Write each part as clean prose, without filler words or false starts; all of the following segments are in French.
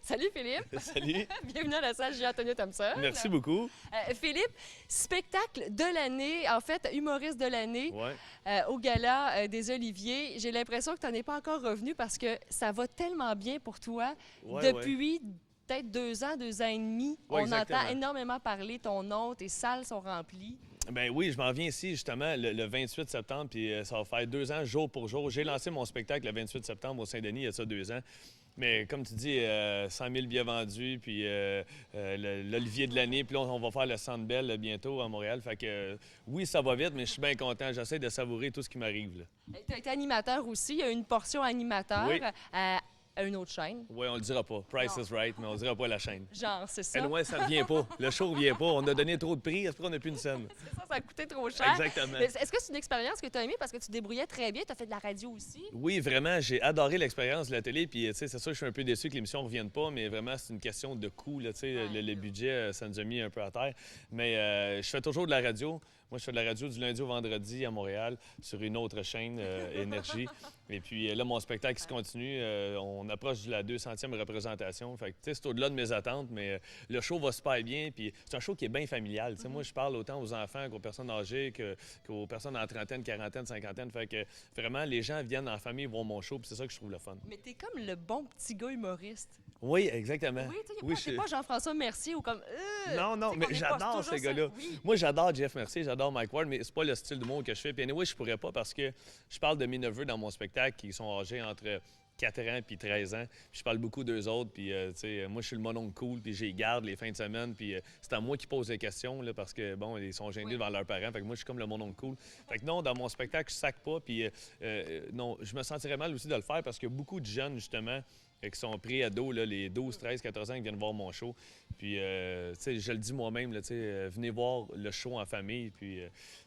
Salut Philippe. Salut. Bienvenue à la salle J. Thompson. Merci beaucoup. Philippe, spectacle de l'année, en fait, humoriste de l'année Ouais. au Gala des Oliviers. J'ai l'impression que tu n'en es pas encore revenu parce que ça va tellement bien pour toi. Ouais, Depuis peut-être 2 ans et demi, Ouais, on exactement. entend énormément parler ton nom, tes salles sont remplies. Ben oui, je m'en viens ici justement le 28 septembre, puis ça va faire 2 ans jour pour jour. J'ai lancé mon spectacle le 28 septembre au Saint-Denis, il y a ça 2 ans. Mais comme tu dis, 100 000 billets vendus, puis l'Olivier de l'année, puis là, on va faire le Centre Bell bientôt à Montréal. Fait que oui, ça va vite, mais je suis bien content. J'essaie de savourer tout ce qui m'arrive. Tu as été animateur aussi, il y a une portion animateur Oui. à une autre chaîne. Oui, on le dira pas. Price is right, mais on le dira pas la chaîne. Genre, c'est ça. Et loin, ça ne vient pas. Le show ne vient pas. On a donné trop de prix, après on n'a plus une scène. C'est ça, ça a coûté trop cher. Exactement. Mais est-ce que c'est une expérience que tu as aimée parce que tu débrouillais très bien? Tu as fait de la radio aussi? Oui, vraiment, j'ai adoré l'expérience de la télé. Puis, tu sais, c'est sûr, je suis un peu déçu que l'émission ne revienne pas, mais vraiment, c'est une question de coût. Là, tu sais, le budget, ça nous a mis un peu à terre. Mais je fais toujours de la radio. Moi, je fais de la radio du lundi au vendredi à Montréal sur une autre chaîne, Énergie. Et puis là, mon spectacle se continue. On approche de la 200e représentation. Fait que, tu sais, c'est au-delà de mes attentes, mais le show va super bien. Puis c'est un show qui est bien familial. Tu sais, moi, je parle autant aux enfants qu'aux personnes âgées, qu'aux personnes en trentaine, quarantaine, cinquantaine. Fait que vraiment, les gens viennent en famille voir mon show. Puis c'est ça que je trouve le fun. Mais t'es comme le bon petit gars humoriste. Oui, exactement. Oui, tu sais, t'es pas Jean-François Mercier ou comme... Non, non, tu sais, mais qu'on est pas j'adore toujours ces ça. gars-là. Oui. Moi, j'adore Jeff Mercier, j'adore Mike Ward, mais c'est pas le style d'humour que je fais. Puis anyway, je pourrais pas parce que je parle de mes neveux dans mon spectacle qui sont âgés entre 4 ans puis 13 ans. Puis je parle beaucoup d'eux autres. Puis, tu sais, moi, je suis le mononcle cool, puis j'y garde les fins de semaine. Puis c'est à moi qui pose les questions, là, parce que, bon, ils sont gênés devant leurs parents. Fait que moi, je suis comme le mononcle cool. Fait que non, dans mon spectacle, je sac pas. Puis non, je me sentirais mal aussi de le faire parce que beaucoup de jeunes, justement, qui sont pris à dos, là, les 12, 13, 14 ans qui viennent voir mon show. Puis, tu sais, je le dis moi-même, là, tu sais, venez voir le show en famille. Puis,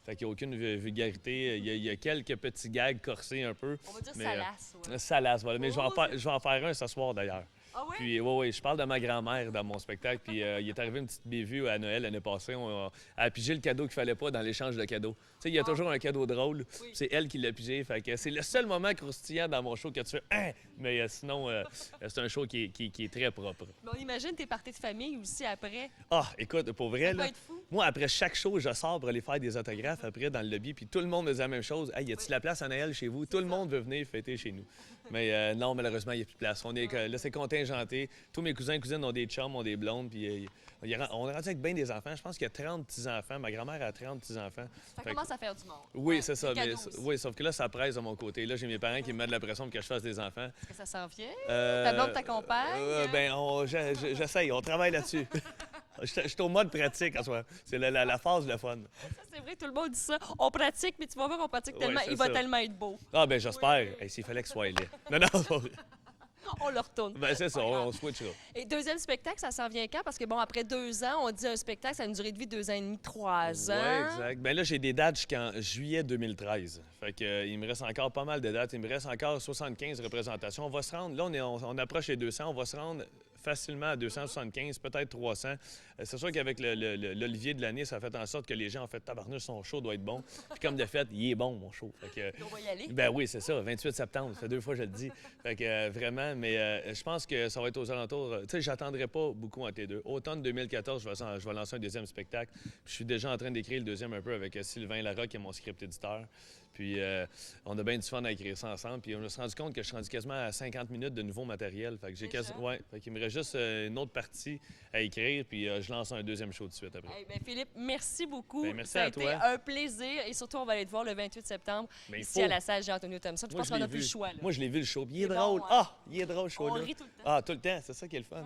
fait qu'il n'y a aucune vulgarité. Il y a quelques petits gags corsés un peu. On va dire mais, salace. Ouais. Salace, voilà. Mais Oh, je vais en faire un ce soir, d'ailleurs. Ah oui? Puis, oui, je parle de ma grand-mère dans mon spectacle. Puis, il est arrivé une petite bévue à Noël l'année passée. Elle a pigé le cadeau qu'il fallait pas dans l'échange de cadeaux. Tu sais, il y a toujours un cadeau drôle. Oui. C'est elle qui l'a pigé. Fait que c'est le seul moment croustillant dans mon show que tu fais « Hein! » Mais sinon, c'est un show qui est très propre. Mais on imagine tes parties de famille aussi après. Ah, écoute, pour vrai, Ça doit là, être fou. moi, après chaque show, je sors pour aller faire des autographes après dans le lobby, puis tout le monde me dit la même chose. Hey, y a-t-il la place à Noël chez vous? Tout le monde veut venir fêter chez nous. Mais non, malheureusement, il n'y a plus de place. Là, c'est contingenté. Tous mes cousins et cousines ont des chums, ont des blondes, puis on est rendu avec bien des enfants. Je pense qu'il y a 30 petits-enfants. Ma grand-mère a 30 petits-enfants. Ça Fait que- commence à faire du monde. Oui, Ouais, c'est ça. des Mais, cadeaux aussi. oui, sauf que là, ça presse de mon côté. Là, j'ai mes parents qui me mettent de la pression pour que je fasse des enfants. Est-ce que ça s'en vient? Euh, Ta blonde t'accompagne? Ben, j'essaye, on travaille là-dessus. Je suis au mode pratique en soi. C'est la phase le fun. Ça, c'est vrai, tout le monde dit ça. On pratique, mais tu vas voir, on pratique tellement. c'est Il va ça. tellement être beau. Ah, ben j'espère. Hey, s'il fallait que ce soit laid. Non, non, c'est pas vrai. On le retourne. Ben c'est ça, Pas grave. on switchera. Et deuxième spectacle, ça s'en vient quand? Parce que, bon, après 2 ans, on dit un spectacle, ça a une durée de vie de 2 ans et demi, 3 ans. Oui, exact. Ben là, j'ai des dates jusqu'en juillet 2013. Fait que, il me reste encore pas mal de dates. Il me reste encore 75 représentations. On va se rendre, là, on approche les 200, on va se rendre facilement à 275, peut-être 300. C'est sûr qu'avec l'Olivier de l'année, ça a fait en sorte que les gens, en fait, tabarnouche, son show doit être bon. Puis comme de fait, il est bon, mon show. Fait que, On va y aller. ben oui, c'est ça, 28 septembre, ça fait 2 fois que je le dis. Fait que vraiment, mais je pense que ça va être aux alentours. Tu sais, j'attendrai pas beaucoup entre les deux. Automne 2014, je vais lancer un deuxième spectacle. Puis je suis déjà en train d'écrire le deuxième un peu avec Sylvain Larocque, qui est mon script éditeur. Puis on a bien du fun à écrire ça ensemble. Puis on s'est rendu compte que je suis rendu quasiment à 50 minutes de nouveau matériel. Fait que j'ai Déjà? ouais, fait qu'il me reste juste une autre partie à écrire. Puis je lance un deuxième show tout de suite après. Eh bien, Philippe, merci beaucoup. Ben, merci ça a à été toi. un plaisir. Et surtout, on va aller te voir le 28 septembre Ben, il ici faut. à la salle Jean-Antonio Thompson. Je Moi, pense je qu'on l'ai n'a plus vu. le choix. Là. Moi, je l'ai vu le show. Puis il est C'est bon, drôle. ouais. Ah, il est drôle, ce On show-là. rit tout le temps. Ah, tout le temps. C'est ça qui est le fun.